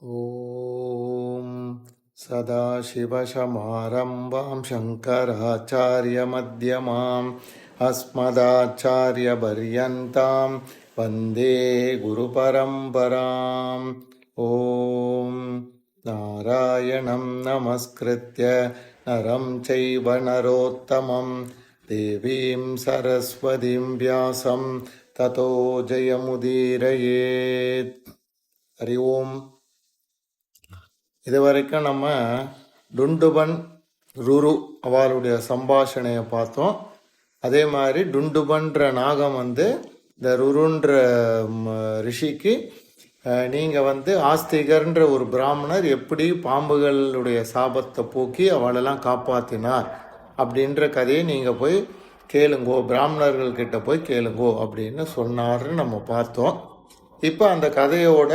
ॐ सदाशिवसमारम्भां शङ्कराचार्यमध्यमाम् अस्मदाचार्यपर्यन्तां वन्दे गुरुपरम्पराम् ॐ नारायणं नमस्कृत्य नरं चैव नरोत्तमं देवीं सरस्वतीं व्यासं ततो जयमुदीरयेत्. हरि ओम्. இது வரைக்கும் நம்ம டுண்டுபன் ருரு அவளுடைய சம்பாஷணையை பார்த்தோம். அதே மாதிரி டுண்டுபன்ற நாகம் இந்த ருருன்ற ரிஷிக்கு நீங்கள் ஆஸ்திகர்ன்ற ஒரு பிராமணர் எப்படி பாம்புகளுடைய சாபத்தை போக்கி அவளெல்லாம் காப்பாற்றினார் அப்படின்ற கதையை நீங்கள் போய் கேளுங்கோ, பிராமணர்கள்கிட்ட போய் கேளுங்கோ அப்படின்னு சொன்னார்னு நம்ம பார்த்தோம். இப்போ அந்த கதையோட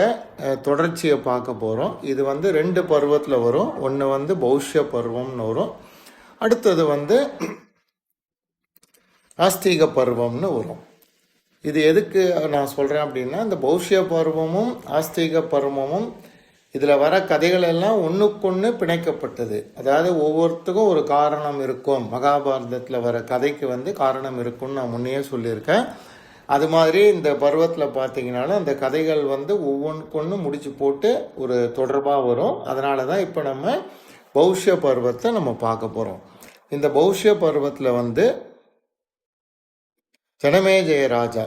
தொடர்ச்சியை பார்க்க போகிறோம். இது 2 பருவத்தில் வரும். ஒன்று பௌஷ்ய பருவம்னு வரும், அடுத்தது ஆஸ்திக பருவம்னு வரும். இது எதுக்கு நான் சொல்கிறேன் அப்படின்னா, இந்த பௌஷ்ய பருவமும் ஆஸ்திக பருவமும் இதில் வர கதைகள் எல்லாம் ஒன்றுக்கொன்று பிணைக்கப்பட்டது. அதாவது ஒவ்வொருத்துக்கும் ஒரு காரணம் இருக்கும். மகாபாரதத்தில் வர கதைக்கு காரணம் இருக்கும்னு நான் முன்னையே சொல்லியிருக்கேன். அது மாதிரி இந்த பருவத்தில் பார்த்தீங்கன்னாலும் அந்த கதைகள் ஒவ்வொன்றுக்கொன்று முடிச்சு போட்டு ஒரு தொடர்பாக வரும். அதனால தான் இப்போ நம்ம பௌஷ்ய பருவத்தை நம்ம பார்க்க போகிறோம். இந்த பௌஷ்ய பருவத்தில் ஜனமேஜய ராஜா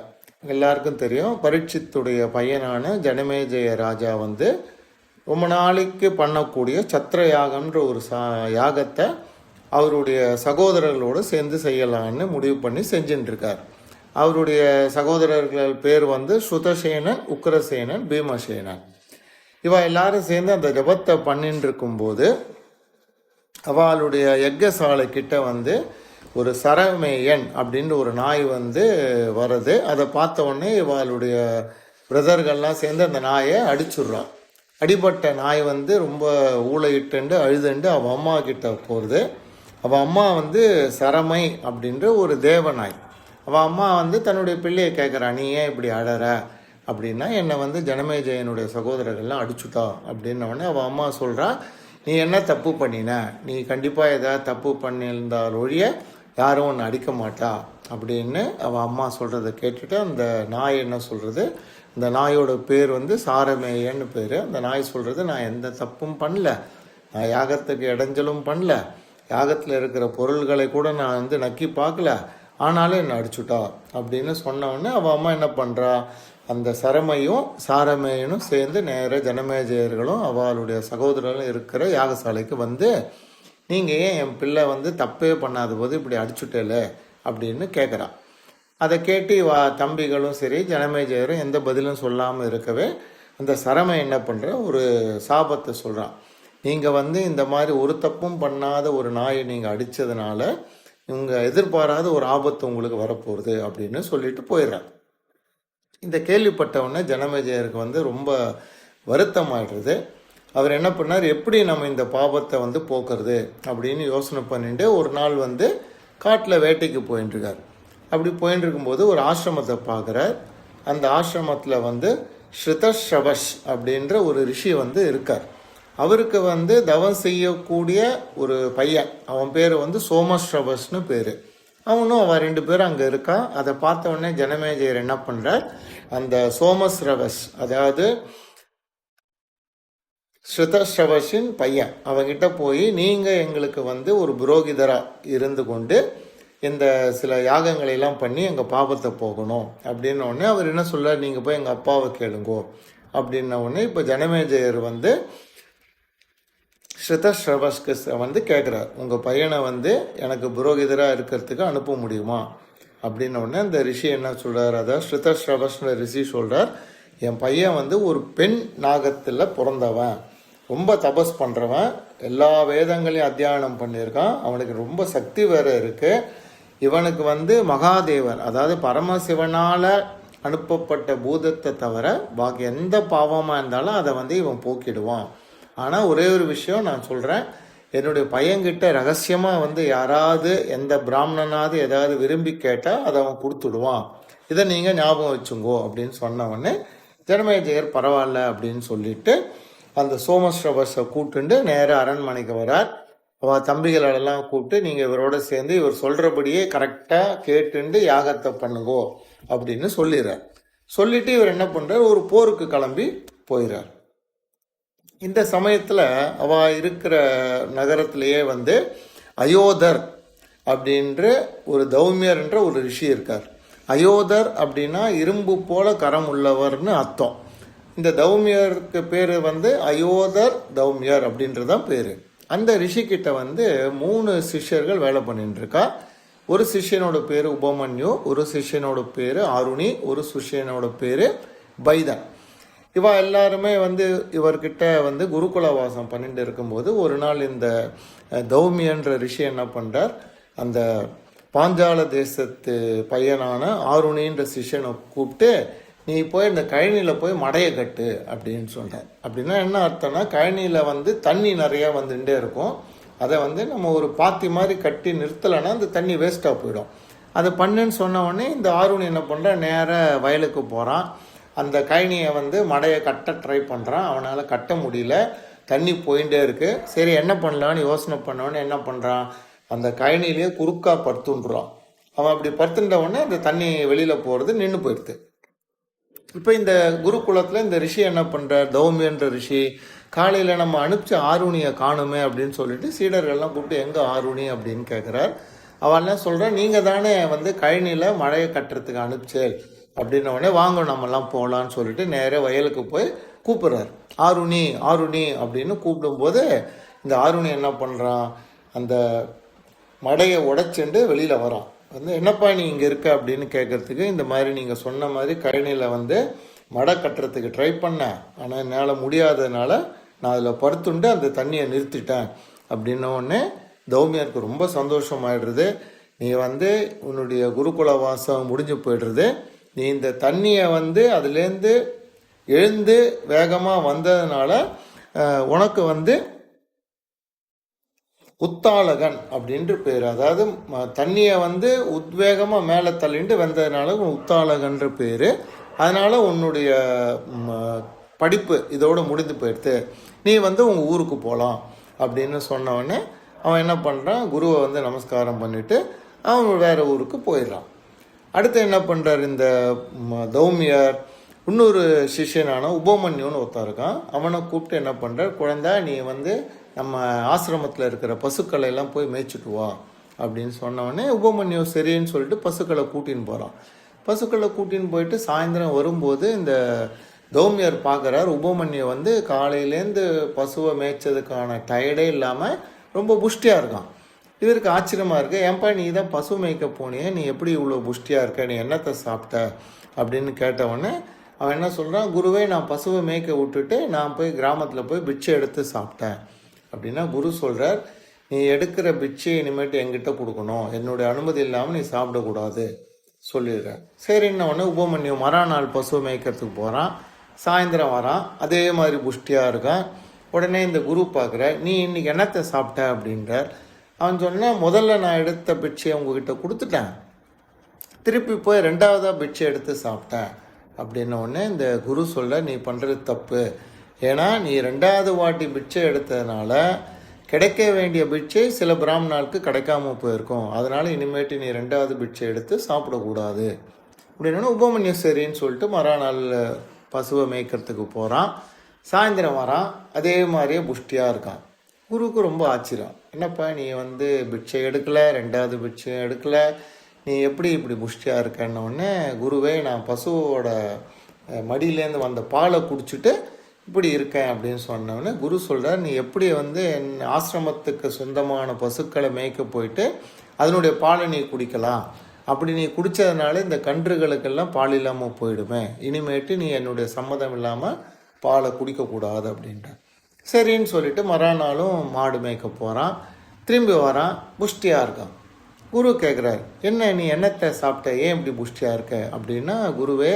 எல்லாருக்கும் தெரியும். பரீட்சித்துடைய பையனான ஜனமேஜய ராஜா ரொம்ப நாளைக்கு பண்ணக்கூடிய சத்திர யாகம்ன்ற ஒரு யாகத்தை அவருடைய சகோதரர்களோடு சேர்ந்து செய்யலான்னு முடிவு பண்ணி செஞ்சுட்டு இருக்கார். அவருடைய சகோதரர்கள் பேர் ஸ்ருதசேனன், உக்ரசேனன், பீமசேனன். இவ எல்லாரும் சேர்ந்து அந்த ஜபத்தை பண்ணிட்டு இருக்கும்போது அவளுடைய யஜ்ஞசாலை கிட்ட ஒரு சரமேயன் அப்படின்ற ஒரு நாய் வருது. அதை பார்த்த உடனே இவளுடைய பிரதர்கள்லாம் சேர்ந்து அந்த நாயை அடிச்சுடுறான். அடிபட்ட நாய் ரொம்ப ஊழையிட்டு அழுதுண்டு அவள் அம்மா கிட்ட போகிறது. அவள் அம்மா சரமை அப்படின்ற ஒரு தேவநாய். அவள் அம்மா தன்னுடைய பிள்ளையை கேட்குறா, நீ ஏன் இப்படி அழற அப்படின்னா, என்னை ஜனமேஜயனுடைய சகோதரர்கள்லாம் அடிச்சுட்டா அப்படின்னவொடனே அவள் அம்மா சொல்கிறா, நீ என்ன தப்பு பண்ணின, நீ கண்டிப்பாக ஏதாவது தப்பு பண்ணியிருந்தால் ஒழிய யாரும் ஒன்று அடிக்க மாட்டா அப்படின்னு அவள் அம்மா சொல்கிறத கேட்டுட்டு அந்த நாய் என்ன சொல்கிறது, இந்த நாயோட பேர் சாரமேயன்னு பேர். அந்த நாய் சொல்கிறது, நான் எந்த தப்பும் பண்ணல, நான் யாகத்துக்கு இடைஞ்சலும் பண்ணல, யாகத்தில் இருக்கிற பொருள்களை கூட நான் நக்கி பார்க்கல, ஆனாலும் என்னை அடிச்சுட்டா அப்படின்னு சொன்னவொடனே அவள் அம்மா என்ன பண்ணுறா, அந்த சரமையும் சாரமேயனும் சேர்ந்து நேராக ஜனமேஜயர்களும் அவளுடைய சகோதரர்களும் இருக்கிற யாகசாலைக்கு நீங்கள் ஏன் என் பிள்ளை தப்பே பண்ணாத போது இப்படி அடிச்சுட்டேல அப்படின்னு கேட்குறா. அதை கேட்டு தம்பிகளும் சரி ஜனமேஜயரும் எந்த பதிலும் சொல்லாமல் இருக்கவே அந்த சரமை என்ன பண்ணுற ஒரு சாபத்தை சொல்கிறான். நீங்கள் இந்த மாதிரி ஒரு தப்பும் பண்ணாத ஒரு நாயை நீங்கள் அடித்ததுனால இவங்க எதிர்பாராத ஒரு ஆபத்து உங்களுக்கு வரப்போகுது அப்படின்னு சொல்லிட்டு போயிடுறாங்க. இந்த கேள்விப்பட்டவுடனே ஜனமேஜயருக்கு ரொம்ப வருத்தமாயிடுறது. அவர் என்ன பண்ணார், எப்படி நம்ம இந்த பாபத்தை போக்குறது அப்படின்னு யோசனை பண்ணிட்டு ஒரு நாள் காட்டில் வேட்டைக்கு போயின்னு இருக்கார். அப்படி போயின்னு இருக்கும்போது ஒரு ஆசிரமத்தை பார்க்குறார். அந்த ஆசிரமத்தில் ஸ்ருதஸ்ரவஸ் அப்படின்ற ஒரு ரிஷி இருக்கார். அவருக்கு தவம் செய்யக்கூடிய ஒரு பையன், அவன் பேர் சோமஸ்ரவஸ்னு பேர். அவனும் அவன் 2 பேரும் அங்கே இருக்கான். அதை பார்த்த உடனே ஜனமேஜயர் என்ன பண்ணுறார், அந்த சோமஸ்ரவஸ் அதாவது ஸ்ருதஸ்ரவஸின் பையன் அவங்கிட்ட போய், நீங்கள் எங்களுக்கு ஒரு புரோகிதராக இருந்து கொண்டு இந்த சில யாகங்களெல்லாம் பண்ணி எங்கள் பாபத்தை போகணும் அப்படின்ன உடனே அவர் என்ன சொல்கிறார், நீங்கள் போய் எங்கள் அப்பாவை கேளுங்கோ அப்படின்ன உடனே இப்போ ஜனமேஜயர் ஸ்ருதஸ்ரவஸ்க்கு கேட்குறார், உங்கள் பையனை எனக்கு புரோகிதராக இருக்கிறதுக்கு அனுப்ப முடியுமா அப்படின்ன உடனே அந்த ரிஷி என்ன சொல்கிறார், அதாவது ஸ்ருதஸ்ரவஸ்ன்ற ரிஷி சொல்கிறார், என் பையன் ஒரு பெண் நாகத்தில் பிறந்தவன், ரொம்ப தபஸ் பண்ணுறவன், எல்லா வேதங்களையும் அத்தியானம் பண்ணியிருக்கான், அவனுக்கு ரொம்ப சக்தி வேறு இருக்குது. இவனுக்கு மகாதேவர் அதாவது பரமசிவனால் அனுப்பப்பட்ட பூதத்தை தவிர பாக்கி எந்த பாவமாக இருந்தாலும் அதை இவன் போக்கிடுவான். ஆனால் ஒரே ஒரு விஷயம் நான் சொல்கிறேன், என்னுடைய பையன்கிட்ட ரகசியமாக யாராவது எந்த பிராமணனாவது ஏதாவது விரும்பி கேட்டால் அதை அவன் கொடுத்துடுவான், இதை நீங்கள் ஞாபகம் வச்சுங்கோ அப்படின்னு சொன்ன உடனே ஜனமேஜயர் பரவாயில்ல அப்படின்னு சொல்லிட்டு அந்த சோமஸ்ரபஸை கூப்பிட்டுண்டு நேராக அரண்மனைக்கு வரார். அவள் தம்பிகளெல்லாம் கூப்பிட்டு நீங்கள் இவரோட சேர்ந்து இவர் சொல்கிறபடியே கரெக்டாக கேட்டுண்டு யாகத்தை பண்ணுங்கோ அப்படின்னு சொல்லிடுறார். சொல்லிட்டு இவர் என்ன பண்ணுறார், ஒரு போருக்கு கிளம்பி போயிடுறார். இந்த சமயத்தில் அவள் இருக்கிற நகரத்திலேயே வந்து அயோதர் அப்படின்ற ஒரு தௌமியர்ன்ற ஒரு ரிஷி இருக்கார். அயோதர் அப்படின்னா இரும்பு போல கரம் உள்ளவர்னு அர்த்தம். இந்த தௌமியருக்கு பேர் வந்து அயோதர் தௌமியர் அப்படின்றதான் பேர். அந்த ரிஷிக்கிட்ட வந்து 3 சிஷ்யர்கள் வேலை பண்ணிட்டு இருக்கா. ஒரு சிஷ்யனோட பேர் உபமன்யு, ஒரு சிஷ்யனோட பேர் ஆருணி, ஒரு சிஷ்யனோட பேர் பைதன். இவா எல்லாருமே வந்து இவர்கிட்ட வந்து குருகுல வாசம் பண்ணிட்டு இருக்கும்போது ஒரு நாள் இந்த தௌமியன்ற ரிஷி என்ன பண்ணுறார், அந்த பாஞ்சால தேசத்து பையனான ஆருணின்ற சிஷ்யனை கூப்பிட்டு நீ போய் இந்த கழனியில் போய் மடையை கட்டு அப்படின்னு சொன்னார். அப்படின்னா என்ன அர்த்தம்னா, கழனியில் வந்து தண்ணி நிறையா வந்துட்டே இருக்கும். அதை வந்து நம்ம ஒரு பாத்தி மாதிரி கட்டி நிறுத்தலைன்னா அந்த தண்ணி வேஸ்ட்டாக போயிடும். அதை பண்ணுன்னு சொன்ன உடனே இந்த ஆருணி என்ன பண்ணுறா, நேராக வயலுக்கு போகிறான். அந்த கழனியை வந்து மடையை கட்ட ட்ரை பண்ணுறான். அவனால் கட்ட முடியல, தண்ணி போயிட்டே இருக்குது. சரி என்ன பண்ணலான்னு யோசனை பண்ணவொடனே என்ன பண்ணுறான், அந்த கழனிலேயே குறுக்கா படுத்துன்றான். அவன் அப்படி படுத்துட்ட உடனே அந்த தண்ணி வெளியில் போகிறது நின்று போயிடுது. இப்போ இந்த குருகுலத்தில் இந்த ரிஷி என்ன பண்ணுறார், தௌமியன்ற ரிஷி காலையில் நம்ம அனுப்பிச்ச ஆருணியை காணுமே அப்படின்னு சொல்லிட்டு சீடர்கள்லாம் கூப்பிட்டு எங்கே ஆருணி அப்படின்னு கேட்குறார். அவெல்லாம் சொல்கிறான், நீங்கள் தானே வந்து கழனியில் மழையை கட்டுறதுக்கு அனுப்பிச்சேன் அப்படின்ன உடனே வாங்க நம்மலாம் போகலான்னு சொல்லிட்டு நேராக வயலுக்கு போய் கூப்பிட்றார். ஆருணி ஆருணி அப்படின்னு கூப்பிடும்போது இந்த ஆருணி என்ன பண்ணுறான், அந்த மடையை உடைச்சுண்டு வெளியில் வரான். வந்து என்னப்பா நீ இங்கே இருக்க அப்படின்னு கேட்குறதுக்கு, இந்த மாதிரி நீங்கள் சொன்ன மாதிரி கழனியில் வந்து மடை கட்டுறதுக்கு ட்ரை பண்ணேன், ஆனால் என்னால் முடியாததுனால நான் அதில் படுத்துண்டு அந்த தண்ணியை நிறுத்திட்டேன் அப்படின்ன உடனே தௌமியருக்கு ரொம்ப சந்தோஷமாயிடுறது. நீ வந்து உன்னுடைய குருகுல வாசம் முடிஞ்சு போய்டுறது. நீ இந்த தண்ணியை வந்து அதுலேருந்து எழுந்து வேகமாக வந்ததுனால உனக்கு வந்து உத்தாளகன் அப்படின்ற பேர். அதாவது தண்ணியை வந்து உத்வேகமாக மேலே தள்ளிட்டு வந்ததுனால உத்தாளகன்ற பேர். அதனால் உன்னுடைய படிப்பு இதோடு முடிந்து போயிடுது, நீ வந்து உங்கள் ஊருக்கு போகலாம் அப்படின்னு சொன்னவொடனே அவன் என்ன பண்ணுறான், குருவை வந்து நமஸ்காரம் பண்ணிவிட்டு அவன் வேறு ஊருக்கு போயிடுறான். அடுத்து என்ன பண்ணுறார், இந்த தௌமியர் இன்னொரு சிஷ்யனான உபமன்யுன்னு ஒருத்தன் இருக்கான். அவனை கூப்பிட்டு என்ன பண்ணுறார், குழந்தை நீ வந்து நம்ம ஆசிரமத்தில் இருக்கிற பசுக்களை எல்லாம் போய் மேய்ச்சிட்டு வா அப்படின்னு சொன்னவொடனே உபமன்யு சரின்னு சொல்லிட்டு பசுக்களை கூட்டின்னு போகிறான். பசுக்களை கூட்டின்னு போயிட்டு சாயந்தரம் வரும்போது இந்த தௌமியர் பார்க்குறார், உபமன்யு வந்து காலையிலேருந்து பசுவை மேய்ச்சதுக்கான டயர்டே இல்லாமல் ரொம்ப புஷ்டியாக இருக்கான். இவருக்கு ஆச்சரியமாக இருக்குது, ஏன்பா நீ தான் பசு மேய்க்க போனியே, நீ எப்படி இவ்வளோ புஷ்டியாக இருக்க, நீ என்னத்தை சாப்பிட்ட அப்படின்னு கேட்டவுடனே அவன் என்ன சொல்கிறான், குருவே நான் பசுவை மேய்க்க விட்டுட்டு நான் போய் கிராமத்தில் போய் பிட்சை எடுத்து சாப்பிட்டேன் அப்படின்னா குரு சொல்கிறார், நீ எடுக்கிற பிட்சை இனிமேட்டு என்கிட்ட கொடுக்கணும், என்னுடைய அனுமதி இல்லாமல் நீ சாப்பிடக்கூடாது சொல்லிடுற. சரின்ன உடனே உபமன்யு மறுநாள் பசுவை மேய்க்கிறதுக்கு போகிறான். சாயந்தரம் வரான், அதே மாதிரி புஷ்டியாக இருக்கான். உடனே இந்த குரு பார்க்குற, நீ இன்னைக்கு என்னத்தை சாப்பிட்ட அப்படின்றார். அவன் சொன்னால், முதல்ல நான் எடுத்த பிட்சையை உங்ககிட்ட கொடுத்துட்டேன், திருப்பி போய் 2வதாக பிட்சை எடுத்து சாப்பிட்டேன் அப்படின்ன உடனே இந்த குரு சொல்ல, நீ பண்ணுறது தப்பு. ஏன்னா நீ 2வது வாட்டி பிட்சை எடுத்ததுனால கிடைக்க வேண்டிய பிட்சை சில பிராமணாளுக்கு கிடைக்காம போயிருக்கும். அதனால் இனிமேட்டு நீ 2வது பிட்சை எடுத்து சாப்பிடக்கூடாது அப்படின்னா உபமன்யு சரின்னு சொல்லிட்டு மறுநாள் பசுவை மேய்க்கிறதுக்கு போகிறான். சாயந்தரம் வரான், அதே மாதிரியே புஷ்டியாக இருக்கான். குருவுக்கு ரொம்ப ஆச்சரியம், என்னப்பா நீ வந்து பிட்சை எடுக்கலை, 2வது பிட்சை எடுக்கலை, நீ எப்படி இப்படி புஷ்டியாக இருக்கன்னு உடனே, குருவே நான் பசுவோட மடியிலேருந்து வந்த பாலை குடிச்சிட்டு இப்படி இருக்கேன் அப்படின்னு சொன்னோடனே குரு சொல்கிறார், நீ எப்படி வந்து என் ஆசிரமத்துக்கு சொந்தமான பசுக்களை மேய்க்க போயிட்டு அதனுடைய பாலை நீ குடிக்கலாம், அப்படி நீ குடித்ததுனால இந்த கன்றுகளுக்கெல்லாம் பால் இல்லாமல் போயிடுமே, இனிமேட்டு நீ என்னுடைய சம்மதம் இல்லாமல் பாலை குடிக்கக்கூடாது அப்படின்ட்டு. சரின்னு சொல்லிட்டு மறுநாளும் மாடு மேய்க்க போகிறான். திரும்பி வரான், புஷ்டியாக இருக்கான். குரு கேட்குறாரு, என்ன நீ என்னத்தை சாப்பிட்ட, ஏன் இப்படி புஷ்டியாக இருக்க அப்படின்னா, குருவே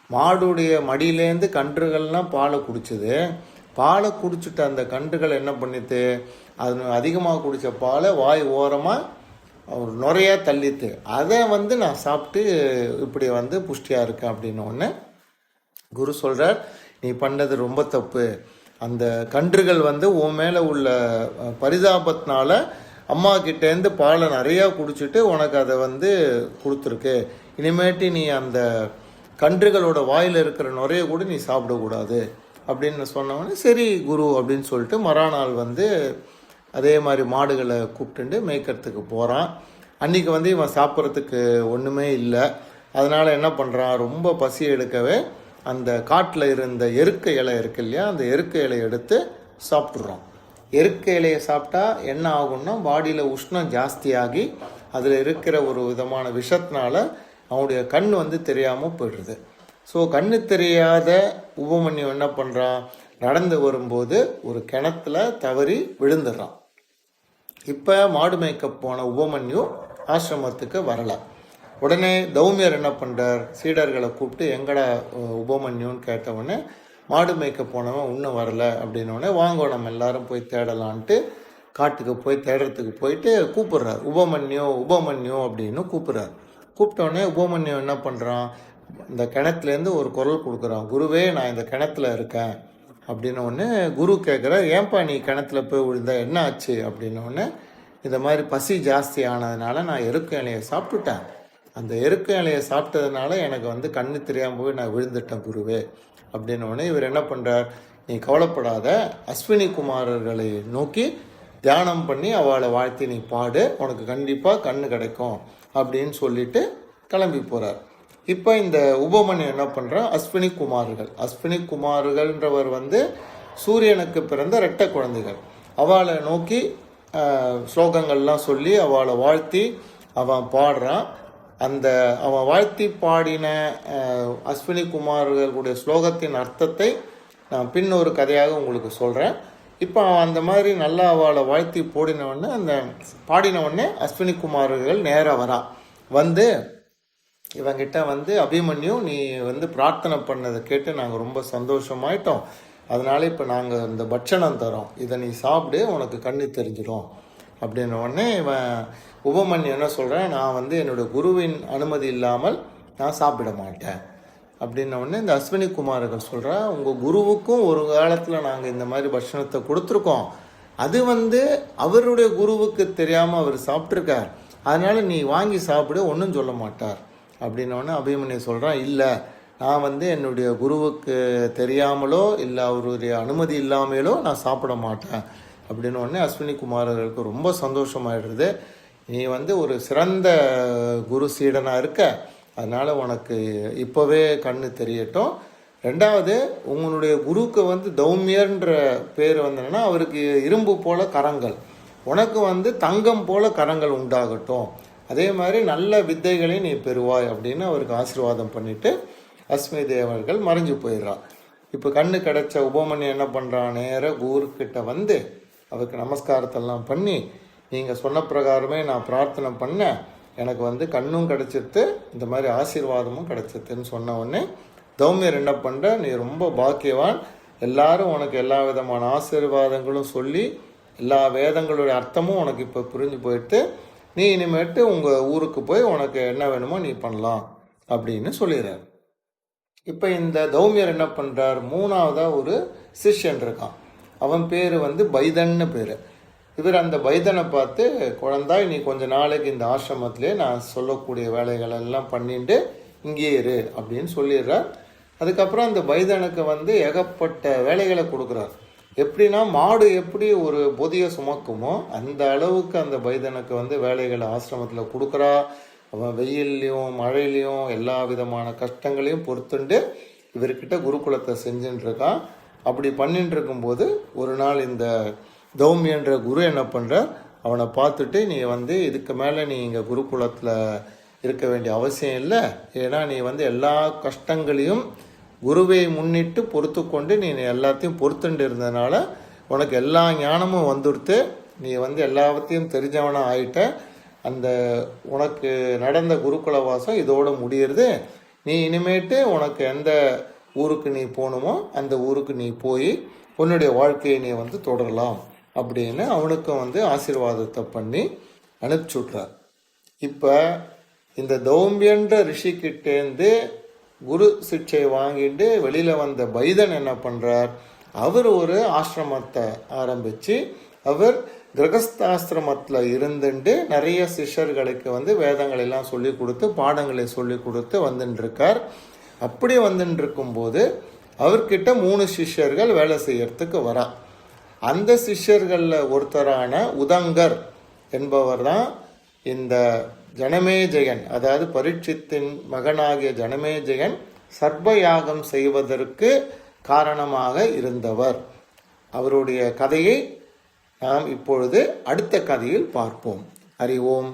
மாடுடைய மடியிலேருந்து கன்றுகள்லாம் பாலை குடிச்சுது, பாலை குடிச்சிட்டு அந்த கன்றுகள் என்ன பண்ணிட்டு அது அதிகமாக குடித்த பாலை வாய் ஓரமாக ஒரு நுரையாக தள்ளித்து, அதை வந்து நான் சாப்பிட்டு இப்படி வந்து புஷ்டியாக இருக்கேன் அப்படின்னு ஒன்று குரு சொல்கிறார், நீ பண்ணது ரொம்ப தப்பு. அந்த கன்றுகள் வந்து உன் மேலே உள்ள பரிதாபத்தினால அம்மா கிட்டேருந்து பாலை நிறையா குடிச்சிட்டு உனக்கு அதை வந்து கொடுத்துருக்கு. இனிமேட்டு நீ அந்த கன்றுகளோட வாயில் இருக்கிற நுரைய கூட நீ சாப்பிடக்கூடாது அப்படின்னு சொன்னவொடனே சரி குரு அப்படின்னு சொல்லிட்டு மறுநாள் வந்து அதே மாதிரி மாடுகளை கூப்பிட்டுட்டு மேய்க்கிறதுக்கு போகிறான். அன்றைக்கி வந்து இவன் சாப்பிட்றதுக்கு ஒன்றுமே இல்லை. அதனால் என்ன பண்ணுறான், ரொம்ப பசி எடுக்கவே அந்த காட்டில் இருந்த எருக்க இலை இருக்கு இல்லையா, அந்த எருக்க இலையை எடுத்து சாப்பிட்றோம். எருக்க இலையை சாப்பிட்டா என்ன ஆகும்னா பாடியில் உஷ்ணம் ஜாஸ்தியாகி அதில் இருக்கிற ஒரு விதமான விஷத்தினால அவனுடைய கண் வந்து தெரியாமல் போயிடுது. ஸோ கண்ணு தெரியாத உபமன்யு என்ன பண்ணுறான், நடந்து வரும்போது ஒரு கிணத்துல தவறி விழுந்துடுறான். இப்போ மாடு மேய்க்க போன உபமன்யு ஆசிரமத்துக்கு வரலை. உடனே தௌமியர் என்ன பண்ணுறார், சீடர்களை கூப்பிட்டு எங்கடா உபமன்யுன்னு கேட்டவுடனே மாடு மேய்க்க போனவன் இன்னும் வரலை அப்படின்னோடனே வாங்க நம்ம எல்லாரும் போய் தேடலான்ட்டு காட்டுக்கு போய் தேடுறதுக்கு போயிட்டு கூப்பிட்றார். உபமன்யு அப்படின்னு கூப்பிட்றார். கூப்பிட்டோடனே உபமன்யு என்ன பண்ணுறான், இந்த கிணத்துலேருந்து ஒரு குரல் கொடுக்குறான், குருவே நான் இந்த கிணத்துல இருக்கேன் அப்படின்னோடனே குரு கேட்குற, ஏன்பா நீ கிணத்துல போய் விழுந்த, என்ன ஆச்சு அப்படின்னோடனே இந்த மாதிரி பசி ஜாஸ்தி ஆனதுனால நான் எருக்க இலையை சாப்பிட்டுட்டேன். அந்த எருக்க இலையை சாப்பிட்டதுனால எனக்கு வந்து கண்ணு தெரியாமல் போய் நான் விழுந்துட்டேன் குருவே அப்படின்னோடனே இவர் என்ன பண்ணுறார், நீ கவலைப்படாத, அஸ்வினி குமாரர்களை நோக்கி தியானம் பண்ணி அவளை வாழ்த்தி நீ பாடு, உனக்கு கண்டிப்பாக கண்ணு கிடைக்கும் அப்படின்னு சொல்லிட்டு கிளம்பி போகிறார். இப்போ இந்த உபமன்யு என்ன பண்ணுறான், அஸ்வினி குமார்கள்ன்றவர் வந்து சூரியனுக்கு பிறந்த இரட்டை குழந்தைகள். அவளை நோக்கி ஸ்லோகங்கள்லாம் சொல்லி அவளை வாழ்த்தி அவன் பாடுறான். அந்த அவன் வாழ்த்தி பாடின அஸ்வினி குமார்களுடைய ஸ்லோகத்தின் அர்த்தத்தை நான் பின் ஒரு கதையாக உங்களுக்கு சொல்கிறேன். இப்போ அந்த மாதிரி நல்லா அவளை வாழ்த்தி பாடினவுடனே அஸ்வினி குமார்கள் நேராக வரா. வந்து இவங்கிட்ட வந்து அபிமன்யு நீ வந்து பிரார்த்தனை பண்ணதை கேட்டு நாங்கள் ரொம்ப சந்தோஷமாயிட்டோம், அதனால இப்போ நாங்கள் இந்த பட்சணம் தரோம், இதை நீ சாப்பிடு, உனக்கு கண்ணு தெரிஞ்சிடும் அப்படின்ன உடனே இவன் உபமன்யு என்ன சொல்கிறேன், நான் வந்து என்னுடைய குருவின் அனுமதி இல்லாமல் நான் சாப்பிட மாட்டேன் அப்படின்ன உடனே இந்த அஸ்வினி குமார்கள் சொல்கிறா, உங்கள் குருவுக்கும் ஒரு காலத்தில் நாங்கள் இந்த மாதிரி பட்சணத்தை கொடுத்துருக்கோம், அது வந்து அவருடைய குருவுக்கு தெரியாமல் அவர் சாப்பிட்ருக்கார், அதனால் நீ வாங்கி சாப்பிடு, ஒன்றும் சொல்ல மாட்டார் அப்படின்னோடனே அபிமன்யு சொல்கிறான், இல்லை நான் வந்து என்னுடைய குருவுக்கு தெரியாமலோ இல்லை அவருடைய அனுமதி இல்லாமலோ நான் சாப்பிட மாட்டேன் அப்படின்னு உடனே அஸ்வினி குமாரர்களுக்கு ரொம்ப சந்தோஷமாயிடுறது. நீ வந்து ஒரு சிறந்த குரு சீடனாக இருக்க, அதனால் உனக்கு இப்போவே கண்ணு தெரியட்டும். ரெண்டாவது, உங்களுடைய குருவுக்கு வந்து தௌமியர்ன்ற பேர் வந்ததுன்னா அவருக்கு இரும்பு போல கரங்கள், உனக்கு வந்து தங்கம் போல கரங்கள் உண்டாகட்டும், அதே மாதிரி நல்ல வித்தைகளை நீ பெறுவாய் அப்படின்னு அவருக்கு ஆசீர்வாதம் பண்ணிட்டு அஸ்மி தேவர்கள் மறைஞ்சு போயிடுறான். இப்போ கண்ணு கிடைச்ச உபமன்யு என்ன பண்ணுறான், நேராக குருக்கிட்ட வந்து அவருக்கு நமஸ்காரத்தெல்லாம் பண்ணி, நீங்கள் சொன்ன பிரகாரமே நான் பிரார்த்தனை பண்ணேன், எனக்கு வந்து கண்ணும் கிடைச்சிட்டு இந்த மாதிரி ஆசீர்வாதமும் கிடைச்சிட்டுன்னு சொன்ன உடனே தௌமியர் என்ன பண்ணுற, நீ ரொம்ப பாக்கியவான், எல்லாரும் உனக்கு எல்லா விதமான ஆசீர்வாதங்களும் சொல்லி எல்லா வேதங்களுடைய அர்த்தமும் உனக்கு இப்போ புரிஞ்சு போயிட்டு நீ இனிமேட்டு உங்கள் ஊருக்கு போய் உனக்கு என்ன வேணுமோ நீ பண்ணலாம் அப்படின்னு சொல்லிடுறார். இப்போ இந்த தௌமியர் என்ன பண்ணுறார், மூணாவதாக ஒரு சிஷ்யன் இருக்கான், அவன் பேர் வந்து பைதன்னு பேர். இவர் அந்த பைதனை பார்த்து, குழந்தாய் நீ கொஞ்ச நாளைக்கு இந்த ஆசிரமத்திலே நான் சொல்லக்கூடிய வேலைகள் எல்லாம் பண்ணிட்டு இங்கே இரு அப்படின்னு சொல்லிடுறார். அதுக்கப்புறம் அந்த பைதனுக்கு வந்து ஏகப்பட்ட வேலைகளை கொடுக்குறார். எப்படின்னா மாடு எப்படி ஒரு பொதியை சுமக்குமோ அந்த அளவுக்கு அந்த பைதனுக்கு வந்து வேலைகளை ஆசிரமத்தில் கொடுக்குறா. அவன் வெயில்லையும் மழையிலையும் எல்லா விதமான கஷ்டங்களையும் பொறுத்துண்டு இவர்கிட்ட குருகுலத்தை செஞ்சுட்டு இருக்கான். அப்படி பண்ணிட்டு இருக்கும்போது ஒரு நாள் இந்த தௌமியன்ற குரு என்ன பண்ணுற, அவனை பார்த்துட்டு நீ வந்து இதுக்கு மேலே நீ இங்கே குருகுலத்தில் இருக்க வேண்டிய அவசியம் இல்லை, ஏன்னா நீ வந்து எல்லா கஷ்டங்களையும் குருவை முன்னிட்டு பொறுத்து கொண்டு நீ எல்லாத்தையும் பொறுத்துண்டு இருந்ததுனால உனக்கு எல்லா ஞானமும் வந்துடுத்து, நீ வந்து எல்லாத்தையும் தெரிஞ்சவனாக ஆயிட்ட, அந்த உனக்கு நடந்த குருகுல வாசம் இதோடு முடியுறது, நீ இனிமேட்டு உனக்கு எந்த ஊருக்கு நீ போகணுமோ அந்த ஊருக்கு நீ போய் உன்னுடைய வாழ்க்கையை நீ வந்து தொடரலாம் அப்படின்னு அவனுக்கும் வந்து ஆசீர்வாதத்தை பண்ணி அனுப்பிச்சுட்றார். இப்போ இந்த தௌமியன்ற ரிஷிக்கிட்டேருந்து குரு சிக்ஷை வாங்கிட்டு வெளியில் வந்த பைதன் என்ன பண்ணுறார், அவர் ஒரு ஆசிரமத்தை ஆரம்பித்து அவர் கிரகஸ்தாசிரமத்தில் இருந்துட்டு நிறைய சிஷ்யர்களுக்கு வேதங்கள் எல்லாம் சொல்லி கொடுத்து பாடங்களை சொல்லி கொடுத்து வந்துட்டுருக்கார். அப்படி வந்துட்டு இருக்கும்போது அவர்கிட்ட 3 சிஷ்யர்கள் வேலை செய்யறதுக்கு வரா. அந்த சிஷ்யர்களில் ஒருத்தரான உதங்கர் என்பவர் தான் இந்த ஜனமேஜயன், அதாவது பரீட்சித்தின் மகனாகிய ஜனமேஜயன் சர்ப்பயாகம் செய்வதற்கு காரணமாக இருந்தவர். அவருடைய கதையை நாம் இப்பொழுது அடுத்த கதையில் பார்ப்போம். ஹரி ஓம்.